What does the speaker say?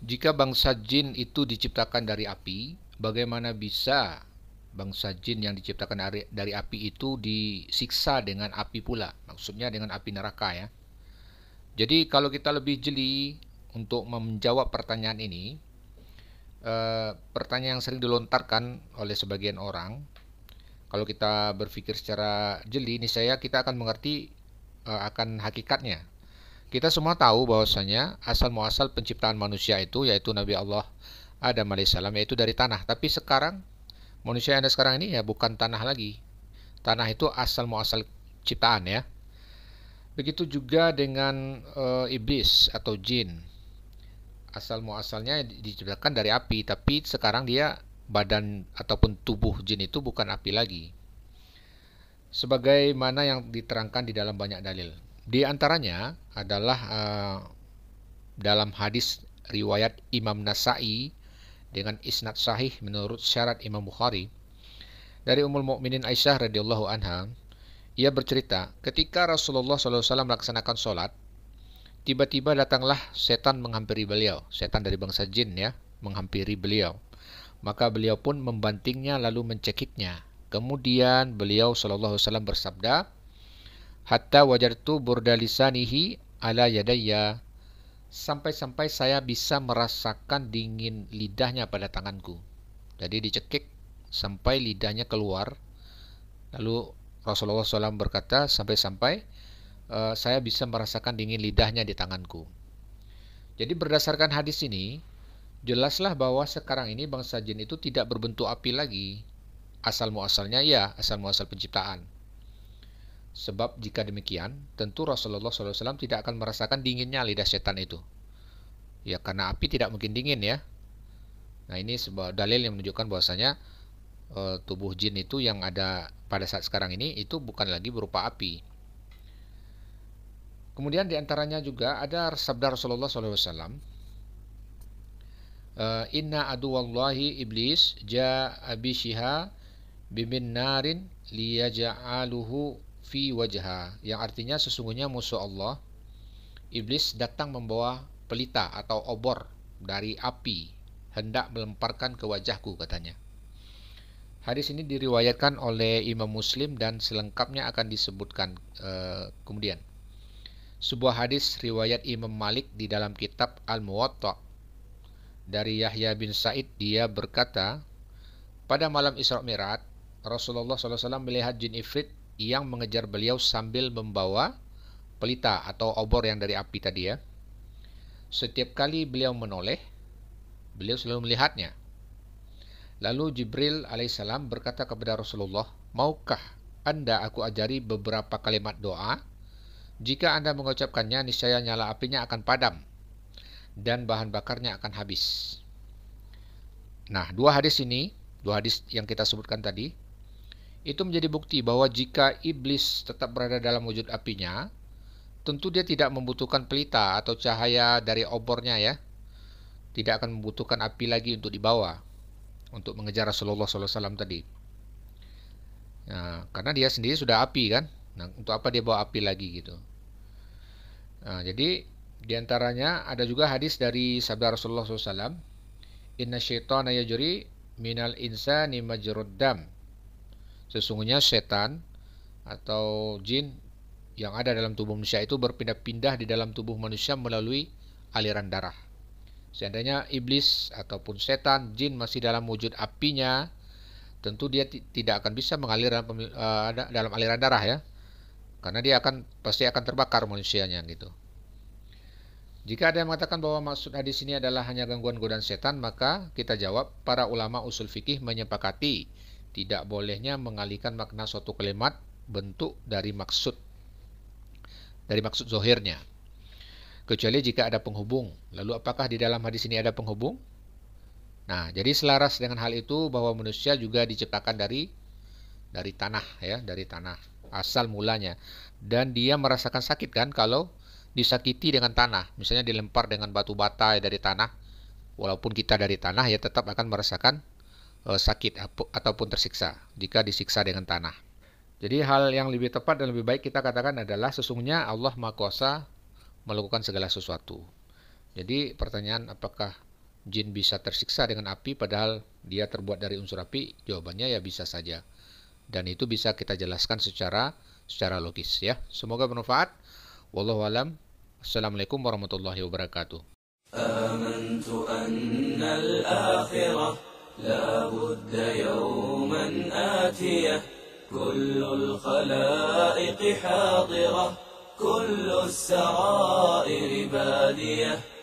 Jika bangsa jin itu diciptakan dari api, bagaimana bisa bangsa jin yang diciptakan dari api itu disiksa dengan api pula? Maksudnya dengan api neraka ya. Jadi kalau kita lebih jeli untuk menjawab pertanyaan ini, pertanyaan yang sering dilontarkan oleh sebagian orang, kalau kita berpikir secara jeli, niscaya kita akan mengerti akan hakikatnya. Kita semua tahu bahwasanya asal muasal penciptaan manusia itu yaitu Nabi Allah Adam alaihissalam yaitu dari tanah. Tapi sekarang manusia yang ada sekarang ini ya bukan tanah lagi. Tanah itu asal muasal ciptaan ya. Begitu juga dengan iblis atau jin. Asal muasalnya diciptakan dari api, tapi sekarang dia badan ataupun tubuh jin itu bukan api lagi. Sebagaimana yang diterangkan di dalam banyak dalil. Di antaranya adalah dalam hadis riwayat Imam Nasai dengan isnad sahih menurut syarat Imam Bukhari dari Ummul Mukminin Aisyah radhiyallahu anha, ia bercerita, ketika Rasulullah SAW melaksanakan sholat, tiba-tiba datanglah setan menghampiri beliau, setan dari bangsa jin ya, menghampiri beliau. Maka beliau pun membantingnya lalu mencekiknya. Kemudian beliau SAW bersabda, hatta wajartu burdalisanihi ala yadayya, sampai-sampai saya bisa merasakan dingin lidahnya pada tanganku. Jadi dicekik sampai lidahnya keluar. Lalu Rasulullah SAW berkata, sampai-sampai saya bisa merasakan dingin lidahnya di tanganku. Jadi berdasarkan hadis ini, jelaslah bahwa sekarang ini bangsa jin itu tidak berbentuk api lagi. Asal muasalnya ya, asal muasal penciptaan. Sebab jika demikian, tentu Rasulullah SAW tidak akan merasakan dinginnya lidah setan itu. Ya karena api tidak mungkin dingin ya. Nah ini sebuah dalil yang menunjukkan bahwasanya tubuh jin itu yang ada pada saat sekarang ini itu bukan lagi berupa api. Kemudian diantaranya juga ada sabda Rasulullah SAW, inna aduwallahi iblis ja'a bishiha bimin narin liyaja'aluhu fi wajha, yang artinya sesungguhnya musuh Allah iblis datang membawa pelita atau obor dari api hendak melemparkan ke wajahku, katanya. Hadis ini diriwayatkan oleh Imam Muslim dan selengkapnya akan disebutkan kemudian. Sebuah hadis riwayat Imam Malik di dalam kitab Al-Muwatta dari Yahya bin Sa'id, dia berkata, pada malam Isra Mi'raj Rasulullah SAW melihat jin ifrit yang mengejar beliau sambil membawa pelita atau obor yang dari api tadi ya. Setiap kali beliau menoleh, beliau selalu melihatnya. Lalu Jibril alaihissalam berkata kepada Rasulullah, maukah Anda aku ajari beberapa kalimat doa? Jika Anda mengucapkannya, niscaya nyala apinya akan padam dan bahan bakarnya akan habis. Nah, dua hadis yang kita sebutkan tadi, itu menjadi bukti bahwa jika iblis tetap berada dalam wujud apinya, tentu dia tidak membutuhkan pelita atau cahaya dari obornya ya. Tidak akan membutuhkan api lagi untuk dibawa, untuk mengejar Rasulullah SAW tadi. Nah, karena dia sendiri sudah api kan. Nah, untuk apa dia bawa api lagi gitu. Nah, jadi diantaranya ada juga hadis dari sabda Rasulullah SAW, inna syaitana yajri minal insani majrud dam, sesungguhnya setan atau jin yang ada dalam tubuh manusia itu berpindah-pindah di dalam tubuh manusia melalui aliran darah. Seandainya iblis ataupun setan, jin masih dalam wujud apinya, tentu dia tidak akan bisa mengalir dalam aliran darah ya. Karena dia pasti akan terbakar manusianya gitu. Jika ada yang mengatakan bahwa maksud hadis ini adalah hanya gangguan godaan setan, maka kita jawab, para ulama usul fikih menyepakati tidak bolehnya mengalihkan makna suatu kalimat bentuk dari maksud zohirnya, kecuali jika ada penghubung. Lalu apakah di dalam hadis ini ada penghubung? Nah, jadi selaras dengan hal itu bahwa manusia juga diciptakan dari tanah ya, dari tanah asal mulanya, dan dia merasakan sakit kan kalau disakiti dengan tanah, misalnya dilempar dengan batu bata dari tanah. Walaupun kita dari tanah ya tetap akan merasakan sakit ataupun tersiksa jika disiksa dengan tanah. Jadi hal yang lebih tepat dan lebih baik kita katakan adalah sesungguhnya Allah Maha Kuasa melakukan segala sesuatu. Jadi pertanyaan apakah jin bisa tersiksa dengan api padahal dia terbuat dari unsur api? Jawabannya ya bisa saja. Dan itu bisa kita jelaskan secara logis ya. Semoga bermanfaat. Wallahu alam. Assalamualaikum warahmatullahi wabarakatuh. Amantu anna al-akhirah la budda yawman atiyah kullul khalaiqi hadirah kullu as-sarairi badiyah